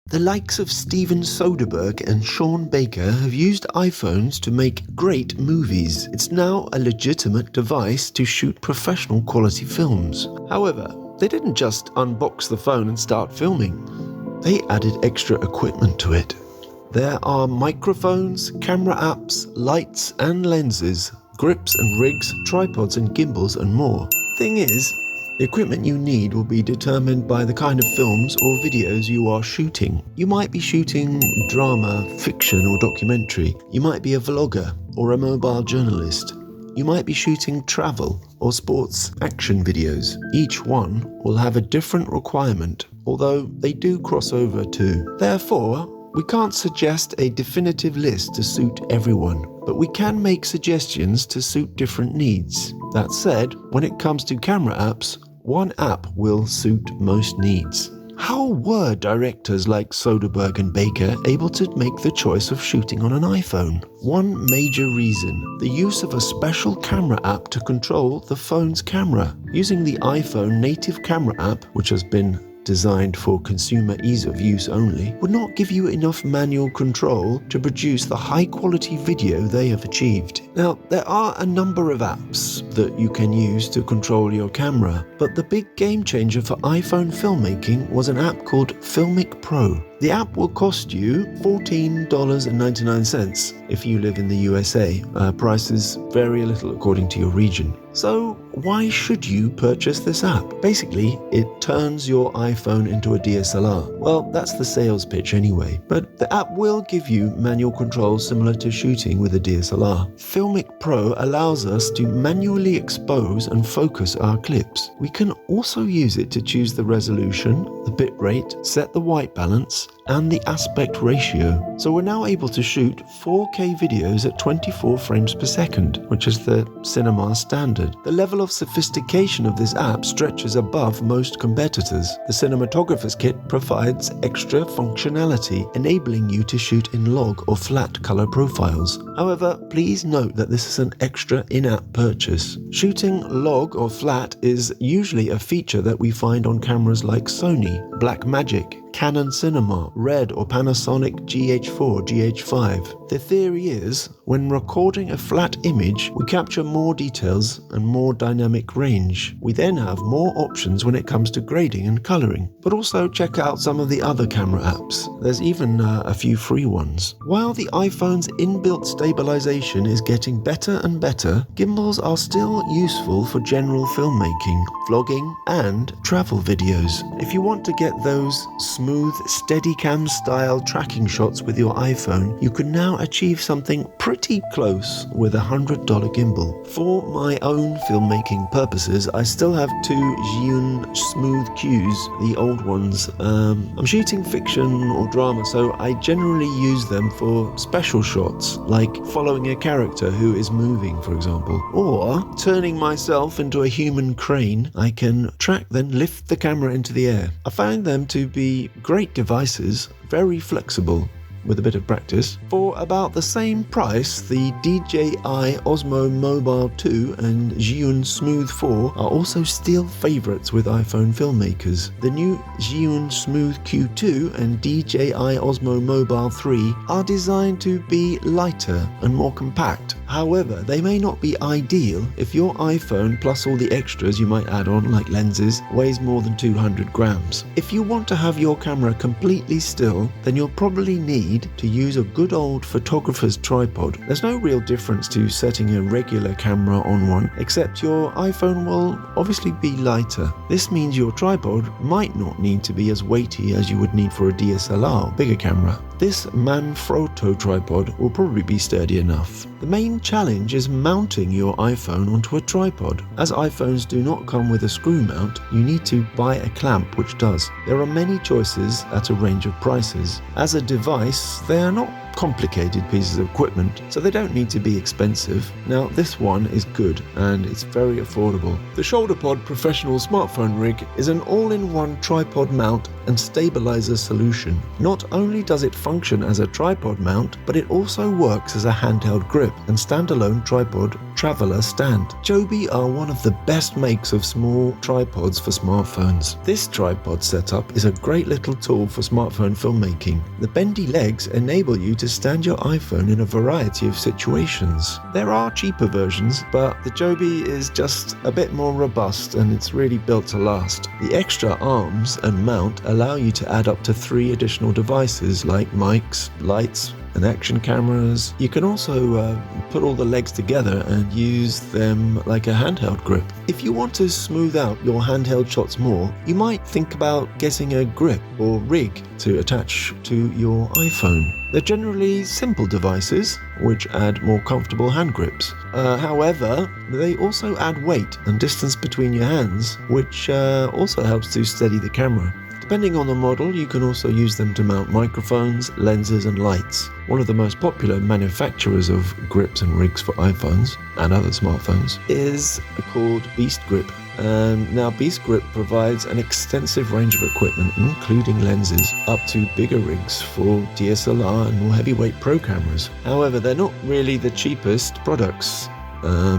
The likes of Steven Soderbergh and Sean Baker have used iPhones to make great movies. It's now a legitimate device to shoot professional quality films. However, they didn't just unbox the phone and start filming. They added extra equipment to it. There are microphones, camera apps, lights and lenses, grips and rigs, tripods and gimbals and more. Thing is, the equipment you need will be determined by the kind of films or videos you are shooting. You might be shooting drama, fiction or documentary. You might be a vlogger or a mobile journalist. You might be shooting travel or sports action videos. Each one will have a different requirement, although they do cross over too. Therefore, we can't suggest a definitive list to suit everyone, but we can make suggestions to suit different needs. That said, when it comes to camera apps, one app will suit most needs. How were directors like Soderbergh and Baker able to make the choice of shooting on an iPhone? One major reason: the use of a special camera app to control the phone's camera. Using the iPhone native camera app, which has been designed for consumer ease of use only, would not give you enough manual control to produce the high-quality video they have achieved. Now, there are a number of apps that you can use to control your camera, but the big game changer for iPhone filmmaking was an app called Filmmaking Pro. The app will cost you $14.99 if you live in the USA. Prices vary a little according to your region. So why should you purchase this app? Basically, it turns your iPhone into a DSLR. Well, that's the sales pitch anyway. But the app will give you manual control similar to shooting with a DSLR. Filmmaking Pro allows us to manually expose and focus our clips. We can also use it to choose the resolution, the bitrate, set the white balance, and the aspect ratio. So we're now able to shoot 4K videos at 24 frames per second, which is the cinema standard. The level of sophistication of this app stretches above most competitors. The Cinematographer's Kit provides extra functionality, enabling you to shoot in log or flat color profiles. However, please note that this is an extra in-app purchase. Shooting log or flat is usually a feature that we find on cameras like Sony, Blackmagic, Canon Cinema, Red or Panasonic GH4, GH5. The theory is, when recording a flat image, we capture more details and more dynamic range. We then have more options when it comes to grading and coloring. But also check out some of the other camera apps. There's even a few free ones. While the iPhone's inbuilt stabilization is getting better and better, gimbals are still useful for general filmmaking, vlogging, and travel videos. If you want to get those smooth, Steadicam style tracking shots with your iPhone, you can now achieve something pretty close with a $100 gimbal. For my own filmmaking purposes, I still have two Zhiyun Smooth Qs, the old ones. I'm shooting fiction or drama, so I generally use them for special shots, like following a character who is moving, for example, or turning myself into a human crane. I can track, then lift the camera into the air. I find them to be great devices, very flexible with a bit of practice. For about the same price, the DJI Osmo Mobile 2 and Zhiyun Smooth 4 are also still favourites with iPhone filmmakers. The new Zhiyun Smooth Q2 and DJI Osmo Mobile 3 are designed to be lighter and more compact. However, they may not be ideal if your iPhone, plus all the extras you might add on like lenses, weighs more than 200 grams. If you want to have your camera completely still, then you'll probably need to use a good old photographer's tripod. There's no real difference to setting a regular camera on one, except your iPhone will obviously be lighter. This means your tripod might not need to be as weighty as you would need for a DSLR, bigger camera. This Manfrotto tripod will probably be sturdy enough. The main challenge is mounting your iPhone onto a tripod. As iPhones do not come with a screw mount, you need to buy a clamp which does. There are many choices at a range of prices. As a device, they are not complicated pieces of equipment, so they don't need to be expensive. Now, this one is good and it's very affordable. The ShoulderPod Professional Smartphone Rig is an all-in-one tripod mount and stabilizer solution. Not only does it function as a tripod mount, but it also works as a handheld grip and standalone tripod traveler stand. Joby are one of the best makes of small tripods for smartphones. This tripod setup is a great little tool for smartphone filmmaking. The bendy legs enable you to stand your iPhone in a variety of situations. There are cheaper versions, but the Joby is just a bit more robust and it's really built to last. The extra arms and mount allow you to add up to 3 additional devices like mics, lights, and action cameras. You can also put all the legs together and use them like a handheld grip. If you want to smooth out your handheld shots more, you might think about getting a grip or rig to attach to your iPhone. They're generally simple devices which add more comfortable hand grips. However, they also add weight and distance between your hands, which also helps to steady the camera. Depending on the model, you can also use them to mount microphones, lenses and lights. One of the most popular manufacturers of grips and rigs for iPhones and other smartphones is called Beast Grip. Now Beast Grip provides an extensive range of equipment, including lenses, up to bigger rigs for DSLR and more heavyweight pro cameras. However, they're not really the cheapest products.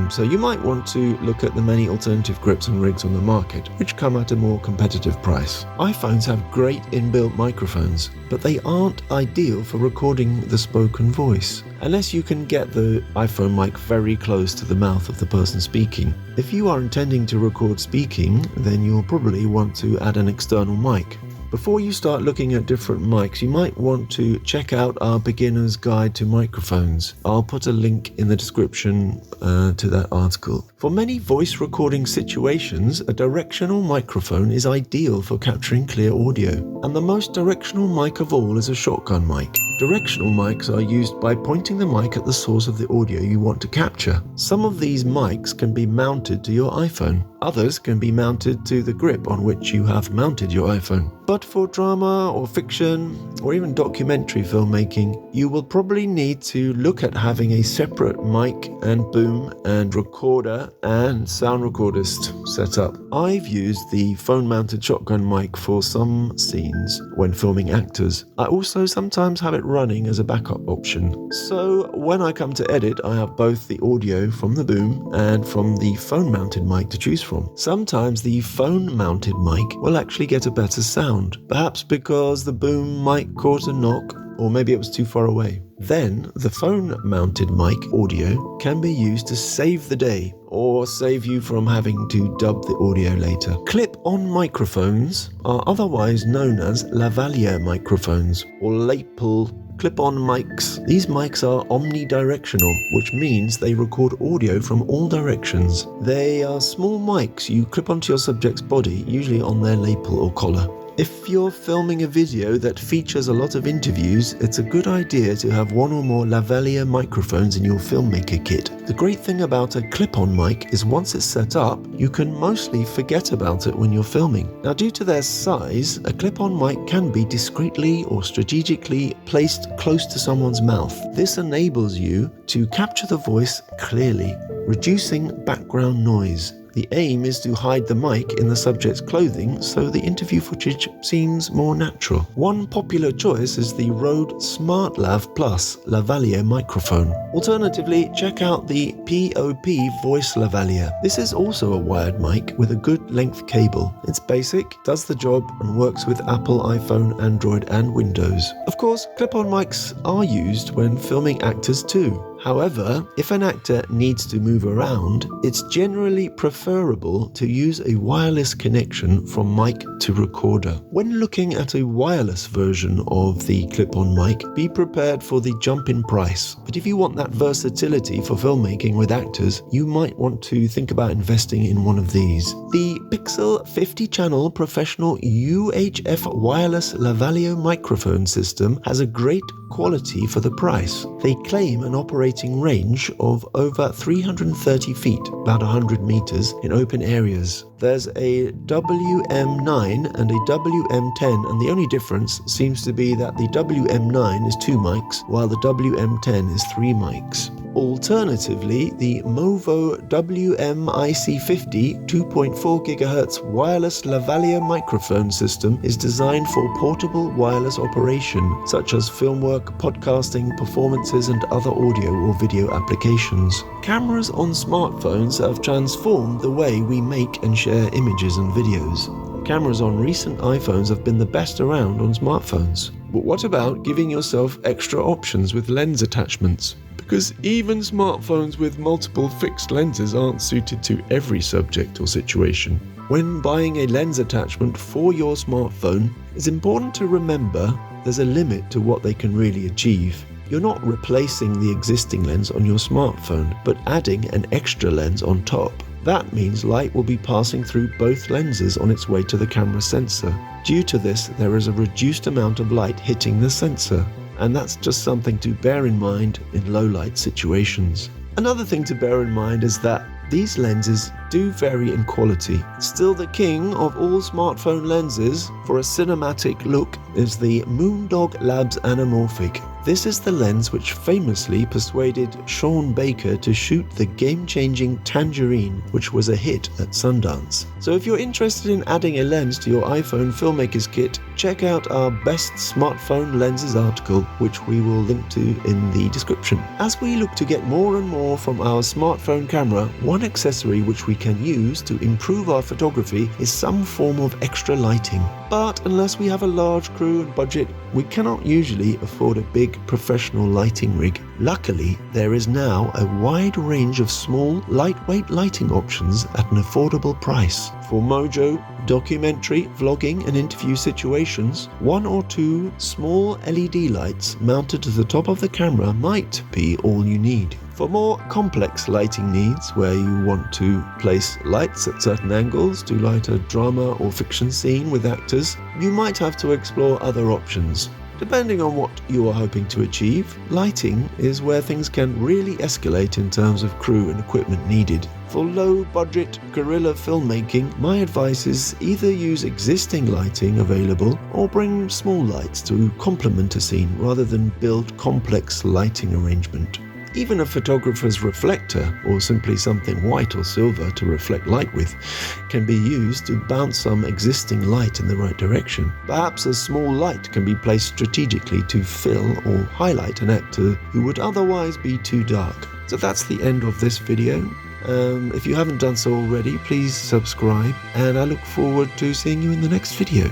So you might want to look at the many alternative grips and rigs on the market, which come at a more competitive price. iPhones have great inbuilt microphones, but they aren't ideal for recording the spoken voice, unless you can get the iPhone mic very close to the mouth of the person speaking. If you are intending to record speaking, then you'll probably want to add an external mic. Before you start looking at different mics, you might want to check out our beginner's guide to microphones. I'll put a link in the description to that article. For many voice recording situations, a directional microphone is ideal for capturing clear audio. And the most directional mic of all is a shotgun mic. Directional mics are used by pointing the mic at the source of the audio you want to capture. Some of these mics can be mounted to your iPhone. Others can be mounted to the grip on which you have mounted your iPhone. But for drama or fiction or even documentary filmmaking, you will probably need to look at having a separate mic and boom and recorder and sound recordist set up. I've used the phone-mounted shotgun mic for some scenes when filming actors. I also sometimes have it running as a backup option. So when I come to edit, I have both the audio from the boom and from the phone-mounted mic to choose from. Sometimes the phone-mounted mic will actually get a better sound, perhaps because the boom mic caught a knock, or maybe it was too far away. Then the phone-mounted mic audio can be used to save the day, or save you from having to dub the audio later. Clip-on microphones are otherwise known as lavalier microphones, or lapel clip-on mics. These mics are omnidirectional, which means they record audio from all directions. They are small mics you clip onto your subject's body, usually on their lapel or collar. If you're filming a video that features a lot of interviews, it's a good idea to have one or more lavalier microphones in your Filmmaker Kit. The great thing about a clip-on mic is once it's set up, you can mostly forget about it when you're filming. Now, due to their size, a clip-on mic can be discreetly or strategically placed close to someone's mouth. This enables you to capture the voice clearly, reducing background noise. The aim is to hide the mic in the subject's clothing so the interview footage seems more natural. One popular choice is the Rode SmartLav Plus lavalier microphone. Alternatively, check out the POP Voice Lavalier. This is also a wired mic with a good length cable. It's basic, does the job, and works with Apple, iPhone, Android, and Windows. Of course, clip-on mics are used when filming actors too. However, if an actor needs to move around, it's generally preferable to use a wireless connection from mic to recorder. When looking at a wireless version of the clip-on mic, be prepared for the jump in price. But if you want that versatility for filmmaking with actors, you might want to think about investing in one of these. The Pixel 50-channel professional UHF wireless lavalier microphone system has a great quality for the price. They claim an operating operating range of over 330 feet, about 100 meters, in open areas. There's a WM9 and a WM10, and the only difference seems to be that the WM9 is 2 mics, while the WM10 is 3 mics. Alternatively, the Movo WM-IC50 2.4 GHz wireless lavalier microphone system is designed for portable wireless operation, such as film work, podcasting, performances, and other audio or video applications. Cameras on smartphones have transformed the way we make and share images and videos. Cameras on recent iPhones have been the best around on smartphones. But what about giving yourself extra options with lens attachments? Because even smartphones with multiple fixed lenses aren't suited to every subject or situation. When buying a lens attachment for your smartphone, it's important to remember there's a limit to what they can really achieve. You're not replacing the existing lens on your smartphone, but adding an extra lens on top. That means light will be passing through both lenses on its way to the camera sensor. Due to this, there is a reduced amount of light hitting the sensor, and that's just something to bear in mind in low light situations. Another thing to bear in mind is that these lenses do vary in quality. Still, the king of all smartphone lenses for a cinematic look is the Moondog Labs Anamorphic. This is the lens which famously persuaded Sean Baker to shoot the game-changing Tangerine, which was a hit at Sundance. So if you're interested in adding a lens to your iPhone Filmmaker's Kit, check out our Best Smartphone Lenses article, which we will link to in the description. As we look to get more and more from our smartphone camera, one accessory which we can use to improve our photography is some form of extra lighting. But unless we have a large crew and budget, we cannot usually afford a big professional lighting rig. Luckily, there is now a wide range of small, lightweight lighting options at an affordable price. For mojo, documentary, vlogging and interview situations, 1 or 2 small LED lights mounted to the top of the camera might be all you need. For more complex lighting needs, where you want to place lights at certain angles to light a drama or fiction scene with actors, you might have to explore other options. Depending on what you are hoping to achieve, lighting is where things can really escalate in terms of crew and equipment needed. For low-budget guerrilla filmmaking, my advice is either use existing lighting available or bring small lights to complement a scene rather than build complex lighting arrangement. Even a photographer's reflector, or simply something white or silver to reflect light with, can be used to bounce some existing light in the right direction. Perhaps a small light can be placed strategically to fill or highlight an actor who would otherwise be too dark. So that's the end of this video. If you haven't done so already, please subscribe, and I look forward to seeing you in the next video.